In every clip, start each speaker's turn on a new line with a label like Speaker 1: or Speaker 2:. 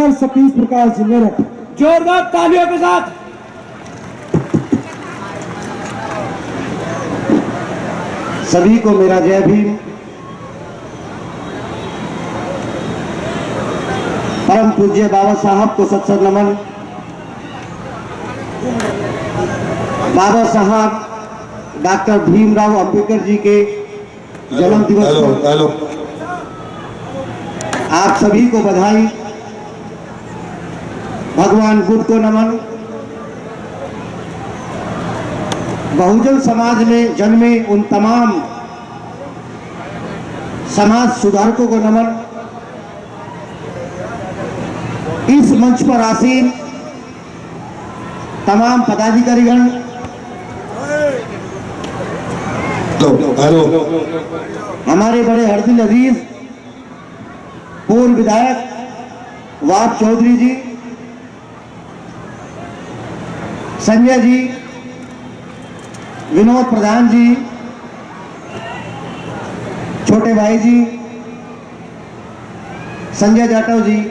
Speaker 1: Doctor Satish Prakash ji Meerut.
Speaker 2: जोरदार तालियों के साथ।
Speaker 3: सभी को मेरा जय भीम। परम पूज्य बाबा साहब को सत सत नमन। बाबा साहब डॉक्टर भीमराव अंबेडकर जी के जन्म दिवस पर आप सभी को बधाई। भगवान बुद्ध को नमन। बहुजन समाज में जन्मे उन तमाम समाज सुधारकों को नमन। इस मंच पर आसीन तमाम पदाधिकारीगण, हमारे बड़े हरदिल अजीज पूर्व विधायक वाद चौधरी जी, संजय जी, विनोद प्रधान जी, छोटे भाई जी, संजय जाटव जी,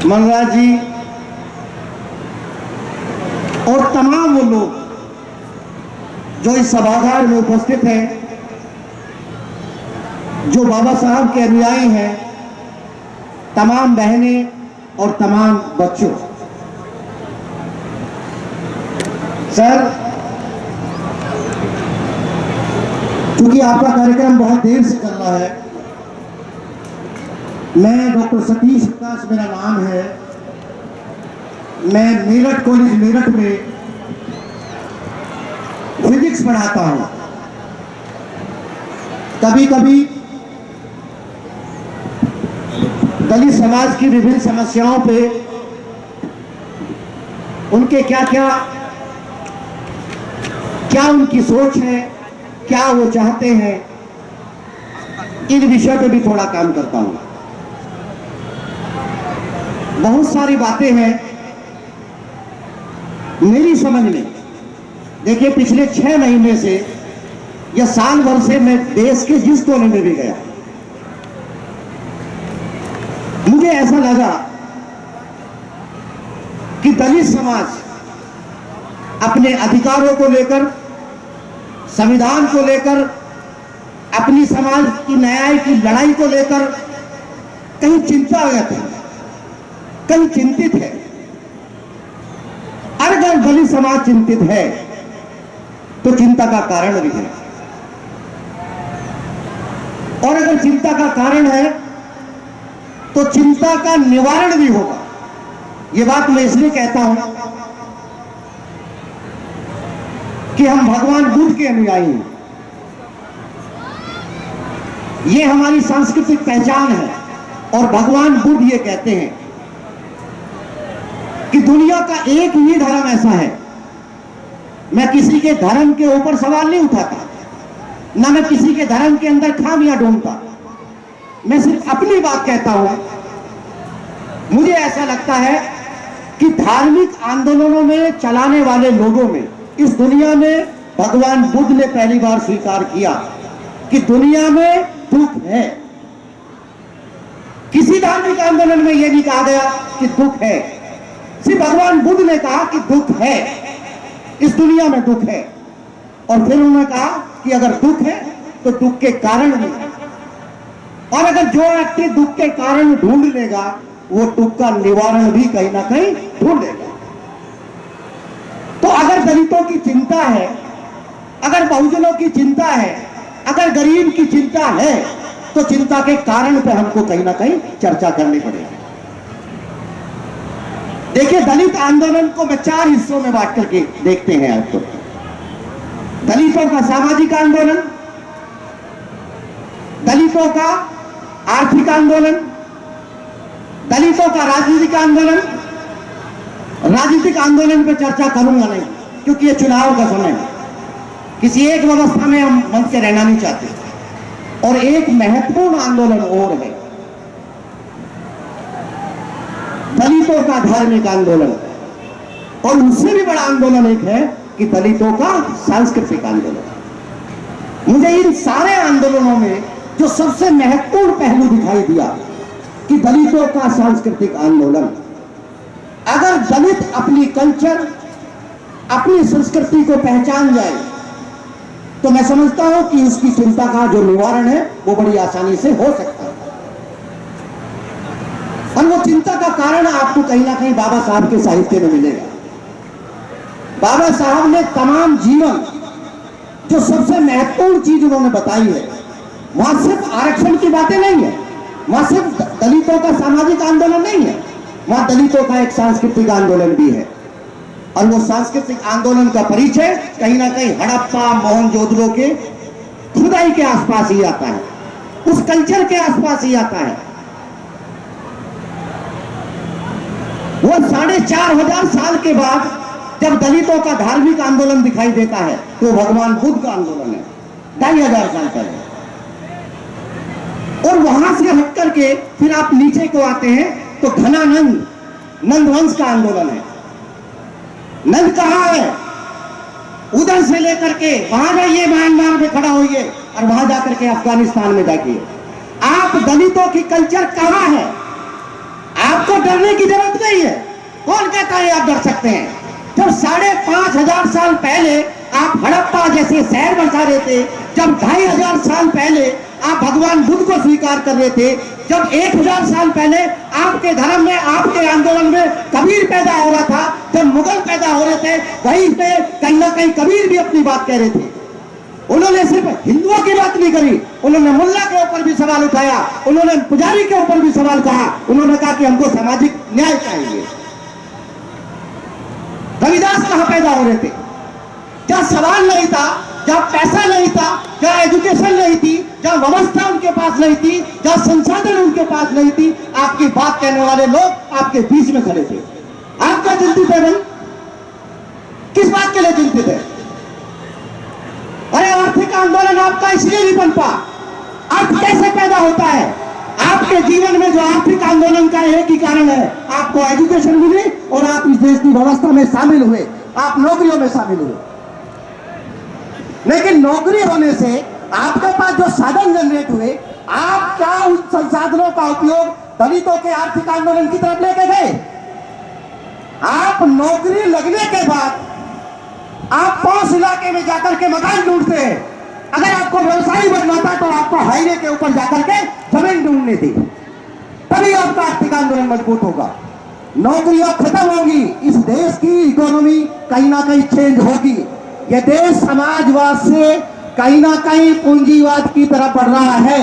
Speaker 3: मनराज जी और तमाम वो लोग जो इस सभागार में उपस्थित हैं, जो बाबा साहब के अनुयायी हैं, तमाम बहनें और तमाम बच्चों। सर, क्योंकि आपका कार्यक्रम बहुत देर से चल रहा है, मैं डॉक्टर सतीश प्रकाश मेरा नाम है। मैं मेरठ कॉलेज मेरठ में फिजिक्स पढ़ाता हूं। कभी कभी दलित समाज की विभिन्न समस्याओं पे उनके क्या उनकी सोच है, क्या वो चाहते हैं, इन विषय पे भी थोड़ा काम करता हूं। बहुत सारी बातें हैं मेरी समझ में। देखिए, पिछले 6 महीने से या साल भर से मैं देश के जिस कोने में भी गया, मुझे ऐसा लगा कि दलित समाज अपने अधिकारों को लेकर, संविधान को लेकर, अपनी समाज की न्याय की लड़ाई को लेकर कहीं चिंतागत है, कहीं चिंतित है। अगर दलित समाज चिंतित है तो चिंता का कारण भी है, और अगर चिंता का कारण है तो चिंता का निवारण भी होगा। यह बात मैं इसलिए कहता हूं कि हम भगवान बुद्ध के अनुयायी हैं। यह हमारी सांस्कृतिक पहचान है, और भगवान बुद्ध ये कहते हैं कि दुनिया का एक ही धर्म ऐसा है। मैं किसी के धर्म के ऊपर सवाल नहीं उठाता, ना मैं किसी के धर्म के अंदर खामियां ढूंढता, मैं सिर्फ अपनी बात कहता हूं। मुझे ऐसा लगता है कि धार्मिक आंदोलनों में चलाने वाले लोगों में इस दुनिया में भगवान बुद्ध ने पहली बार स्वीकार किया कि दुनिया में दुख है। किसी धार्मिक आंदोलन में यह नहीं कहा गया कि दुख है, सिर्फ भगवान बुद्ध ने कहा कि दुख है, इस दुनिया में दुख है। और फिर उन्होंने कहा कि अगर दुख है तो दुख के कारण भी है, और अगर जो व्यक्ति दुख के कारण ढूंढ लेगा वो दुख का निवारण भी कहीं ना कहीं ढूंढ लेगा। तो अगर दलितों की चिंता है, अगर बहुजनों की चिंता है, अगर गरीब की चिंता है, तो चिंता के कारण पे हमको कहीं ना कहीं चर्चा करनी पड़ेगी। देखिए, दलित आंदोलन को मैं 4 हिस्सों में बांट करके देखते हैं। आज तो दलितों का सामाजिक आंदोलन, दलितों का आर्थिक आंदोलन, दलितों का राजनीतिक आंदोलन। राजनीतिक आंदोलन पर चर्चा करूंगा नहीं, क्योंकि ये चुनाव का समय है। किसी एक व्यवस्था में हम मन से रहना नहीं चाहते। और एक महत्वपूर्ण आंदोलन और है, दलितों का धार्मिक आंदोलन, और उससे भी बड़ा आंदोलन एक है कि दलितों का सांस्कृतिक आंदोलन। मुझे इन सारे आंदोलनों में जो सबसे महत्वपूर्ण पहलू दिखाई दिया कि दलितों का सांस्कृतिक आंदोलन, अगर दलित अपनी कल्चर, अपनी संस्कृति को पहचान जाए तो मैं समझता हूं कि उसकी चिंता का जो निवारण है वो बड़ी आसानी से हो सकता है। और वो चिंता का कारण आपको कहीं ना कहीं बाबा साहब के साहित्य में मिलेगा। बाबा साहब ने तमाम जीवन जो सबसे महत्वपूर्ण चीज उन्होंने बताई है, वहां सिर्फ आरक्षण की बातें नहीं है, वहां सिर्फ दलितों का सामाजिक आंदोलन नहीं है, वहां दलितों का एक सांस्कृतिक आंदोलन भी है। और वो सांस्कृतिक आंदोलन का परिचय कहीं ना कहीं हड़प्पा मोहनजोदड़ो के खुदाई के आसपास ही आता है, उस कल्चर के आसपास ही आता है। वो 4,500 साल के बाद जब दलितों का धार्मिक आंदोलन दिखाई देता है तो भगवान बुद्ध का आंदोलन है 2,500 साल पहले। और वहां से हट करके फिर आप नीचे को आते हैं तो घनानंद नंदवंश का आंदोलन है। नंद कहां है? उधर से लेकर के वहां जाइए, म्यांमार में खड़ा होइए और वहां जाकर के अफगानिस्तान में जाइए। आप दलितों की कल्चर कहां है? आपको डरने की जरूरत नहीं है। कौन कहता है आप डर सकते हैं? जब 5,500 साल पहले आप हड़प्पा जैसे शहर बसा रहे थे, जब 2,500 साल पहले आप भगवान बुद्ध को स्वीकार कर रहे थे, जब 1,000 साल पहले आपके धर्म में, आपके आंदोलन में कबीर पैदा हो रहा था, जब मुगल पैदा हो रहे थे, वहीं पे कहीं ना कहीं कबीर भी अपनी बात कह रहे थे। उन्होंने सिर्फ हिंदुओं की बात नहीं करी, उन्होंने मुल्ला के ऊपर भी सवाल उठाया, उन्होंने पुजारी के ऊपर भी सवाल कहा। उन्होंने कहा कि हमको सामाजिक न्याय चाहिए। रविदास कहां पैदा हो रहे थे? क्या सवाल नहीं था, जहां पैसा नहीं था, जहां एजुकेशन नहीं थी, जहां व्यवस्था उनके पास नहीं थी, जहां संसाधन उनके पास नहीं थी, आपकी बात कहने वाले लोग आपके बीच में खड़े थे। आप क्या चिंतित है भाई? किस बात के लिए चिंतित है? अरे आर्थिक आंदोलन आपका इसलिए नहीं बन पा। अर्थ कैसे पैदा होता है? आपके जीवन में जो आर्थिक आंदोलन का एक ही कारण है, आपको एजुकेशन मिली और आप इस देश की व्यवस्था में शामिल हुए, आप नौकरियों में शामिल हुए। लेकिन नौकरी होने से आपके पास जो साधन जनरेट हुए, आप क्या उन संसाधनों का उपयोग दलितों के आर्थिक आंदोलन की तरफ लेके गए? आप नौकरी लगने के बाद आप 5 इलाके में जाकर के मकान ढूंढते हैं। अगर आपको व्यवसायी बनना था तो आपको हाईवे के ऊपर जाकर के जमीन ढूंढनी थी, तभी आपका आर्थिक आंदोलन मजबूत होगा। नौकरियां खत्म होंगी, इस देश की इकोनॉमी कहीं ना कहीं चेंज होगी। यह देश समाजवाद से कहीं ना कहीं पूंजीवाद की तरफ बढ़ रहा है।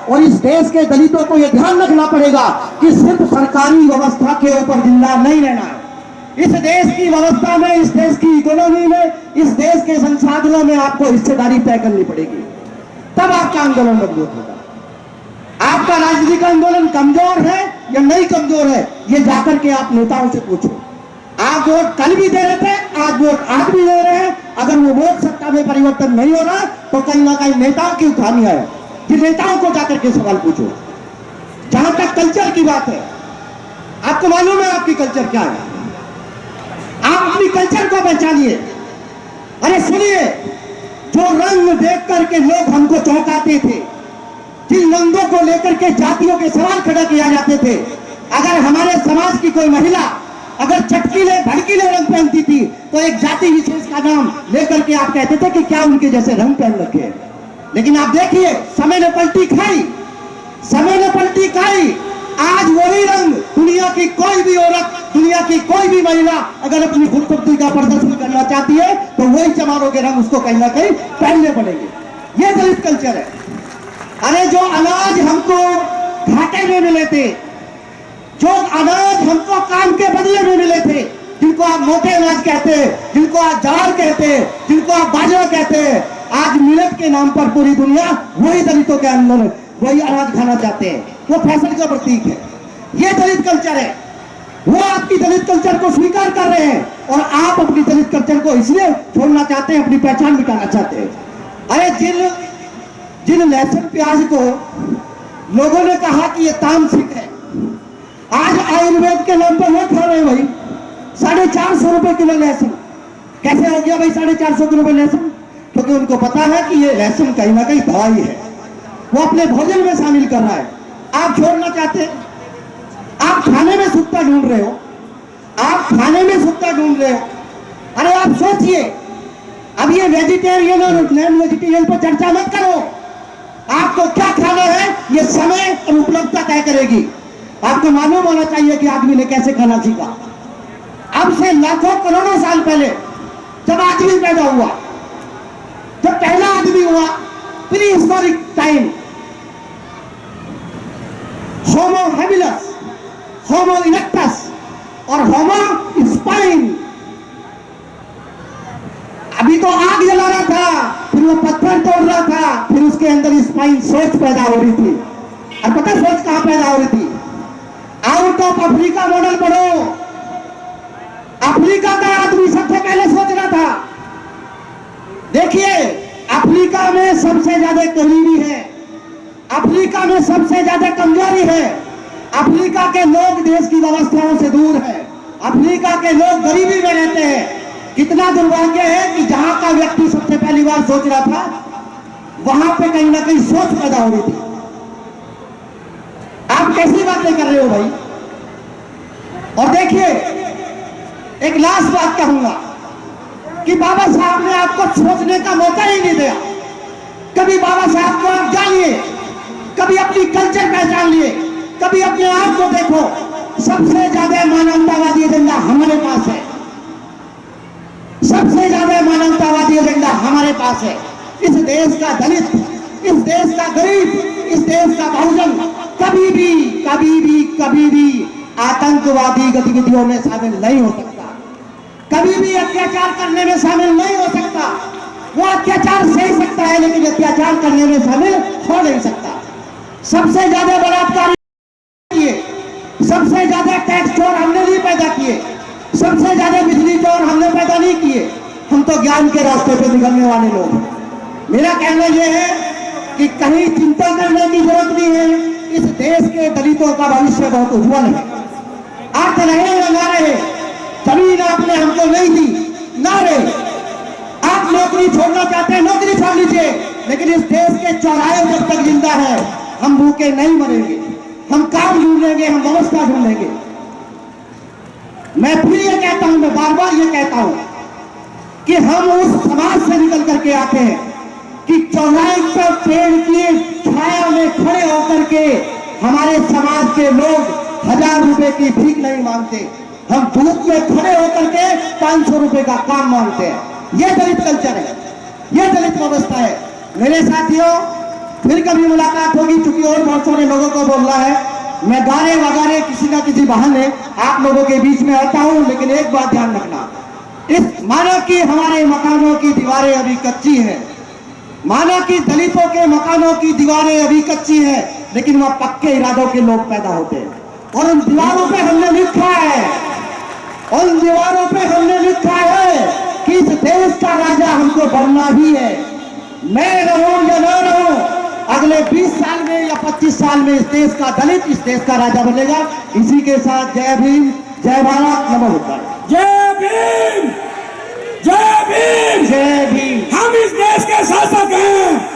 Speaker 3: और इस देश के दलितों को यह ध्यान रखना पड़ेगा कि सिर्फ सरकारी व्यवस्था के ऊपर जिंदा नहीं रहना है। इस देश की व्यवस्था में, इस देश की इकोनॉमी में, इस देश के संसाधनों में आपको हिस्सेदारी तय करनी पड़ेगी, तब आपका आंदोलन मजबूत होगा। आपका राजनीतिक आंदोलन कमजोर है या नहीं कमजोर है, ये जाकर के आप नेताओं से पूछो। आप वोट कल भी दे रहे थे, आज वोट आज भी दे रहे हैं। अगर वो वोट सत्ता में परिवर्तन नहीं हो रहा तो कहीं ना कहीं नेताओं की उठानी है कि नेताओं को जाकर के सवाल पूछो। जहां तक कल्चर की बात है, आपको मालूम है आपकी कल्चर क्या है? आप अपनी कल्चर को पहचानिए। अरे सुनिए, जो रंग देख करके लोग हमको चौंकाते थे, जिन रंगों को लेकर के जातियों के सवाल खड़ा किया जाते थे, अगर हमारे समाज की कोई महिला अगर चटकीले भड़कीले रंग पहनती थी तो एक जाति विशेष का नाम लेकर के आप कहते थे कि क्या उनके जैसे रंग पहन रखे हैं। लेकिन आप देखिए, समय ने पलटी खाई, समय ने पलटी खाई। आज वही रंग दुनिया की कोई भी औरत, दुनिया की कोई भी महिला अगर अपनी खूबसूरती का प्रदर्शन करना चाहती है तो वही चमारों के रंग उसको कहीं ना कहीं पहनने पड़ेंगे। ये दलित कल्चर है। अरे जो अनाज हमको घाटे में मिले थे, जो अनाज हमको काम के बदले में मिले थे, जिनको आप मोटे अनाज कहते हैं, जिनको आप ज्वार कहते हैं, जिनको आप बाजरा कहते हैं, आज मिलेट के नाम पर पूरी दुनिया वही दलितों के अंदर वही अनाज खाना चाहते हैं। वो फैशन का प्रतीक है। ये दलित कल्चर है। वो आपकी दलित कल्चर को स्वीकार कर रहे हैं और आप अपनी दलित कल्चर को इसलिए छोड़ना चाहते हैं, अपनी पहचान मिटाना चाहते हैं। अरे जिन लहसुन प्याज को लोगों ने कहा कि ये तामसिक है, आज आयुर्वेद के नाम पर वो खा रहे हैं भाई। 450 रुपए किलो लहसुन। कैसे हो गया भाई 450 रुपए लहसुन? क्योंकि उनको पता है कि ये लहसुन कहीं ना कहीं दवाई है, वो अपने भोजन में शामिल कर रहा है। आप छोड़ना चाहते हैं? सुकता ढूंढ रहे हो, आप खाने में सुकता ढूंढ रहे हो। अरे आप सोचिए, अब ये वेजिटेरियन और नॉन वेजिटेरियन पर चर्चा मत करो। आपको क्या खाना है ये समय और उपलब्धता तय करेगी। आपको मालूम होना चाहिए कि आदमी ने कैसे खाना सीखा। अब से लाखों करोड़ों साल पहले जब आदमी पैदा हुआ, जब पहला आदमी हुआ, प्री हिस्टोरिक टाइम, होमो हेबिलस, होमो इरेक्टस और होमो स्पाइन। अभी तो आग जला रहा था, फिर वो पत्थर तोड़ रहा था, फिर उसके अंदर स्पाइन सोच पैदा हो रही थी। और पता सोच कहां पैदा हो रही थी? आउट ऑफ अफ्रीका मॉडल पढ़ो। अफ्रीका का आदमी सबसे पहले सोच रहा था। देखिए, अफ्रीका में सबसे ज्यादा गरीबी है, अफ्रीका में सबसे ज्यादा कमजोरी है, अफ्रीका के लोग देश की व्यवस्थाओं से दूर है, अफ्रीका के लोग गरीबी में रहते हैं। कितना दुर्भाग्य है कि जहां का व्यक्ति सबसे पहली बार सोच रहा था, वहां पे कहीं ना कहीं सोच पैदा हो रही थी। आप कैसी बातें कर रहे हो भाई? और देखिए, एक लास्ट बात कहूंगा कि बाबा साहब ने आपको सोचने का मौका ही नहीं दिया। कभी बाबा साहब को आप जानिए, कभी अपनी कल्चर पहचान लिए, कभी अपने आप को देखो। सबसे ज्यादा मानवतावादी एजेंडा हमारे पास है, सबसे ज्यादा मानवतावादी एजेंडा हमारे पास है। इस देश का दलित, इस देश का गरीब, इस देश का बहुजन कभी भी कभी भी कभी भी आतंकवादी गतिविधियों में शामिल नहीं हो सकता, कभी भी अत्याचार करने में शामिल नहीं हो सकता। वो अत्याचार सह सकता है लेकिन अत्याचार करने में शामिल हो नहीं सकता। सबसे ज्यादा बलात्कार किए, सबसे ज्यादा टैक्स चोर हमने नहीं पैदा किए, सबसे ज्यादा बिजली चोर हमने पैदा नहीं किए। हम तो ज्ञान के रास्ते पे निकलने वाले लोग हैं। मेरा कहना यह है कि कहीं चिंता करने की जरूरत नहीं है। इस देश के दलितों का भविष्य बहुत उज्जवल है। आज रहे या ना रहे, जमीन आपने हमको नहीं दी, ना रहे। आप नौकरी छोड़ना चाहते हैं, नौकरी छोड़ लीजिए, लेकिन इस देश के चौराहे जब तक जिंदा है, हम भूखे नहीं मरेंगे। हम काम ढूंढेंगे, हम व्यवस्था ढूंढेंगे। मैं फिर ये कहता हूं, मैं बार बार ये कहता हूं कि हम उस समाज से निकल करके आते हैं कि चौराहे पर पेड़ की छाया में खड़े होकर के हमारे समाज के लोग 1000 रुपए की भीख नहीं मांगते। हम धूप में खड़े होकर के 500 रुपए का काम मांगते हैं। यह दलित कल्चर है, यह दलित व्यवस्था है। मेरे साथियों, फिर कभी मुलाकात होगी, चूंकि और बहुत सारे लोगों को बोलना है। मैं गाने वगाने किसी ना किसी बहाने आप लोगों के बीच में आता हूं, लेकिन एक बात ध्यान रखना, इस मानो कि हमारे मकानों की दीवारें अभी कच्ची हैं, मानो कि दलितों के मकानों की दीवारें अभी कच्ची हैं, लेकिन वहां पक्के इरादों के लोग पैदा होते हैं। और उन दीवारों पे हमने लिखा है, उन दीवारों पे हमने लिखा है कि इस देश का राजा हमको बनना ही है। मैं रहूं या न रहूं, अगले 20 साल में या 25 साल में इस देश का दलित इस देश का राजा बनेगा। इसी के साथ जय भीम, जय भारत, नमो बुद्धाय।
Speaker 2: जय भीम, जय भीम,
Speaker 3: जय भीम।
Speaker 2: हम इस देश के शासक हैं।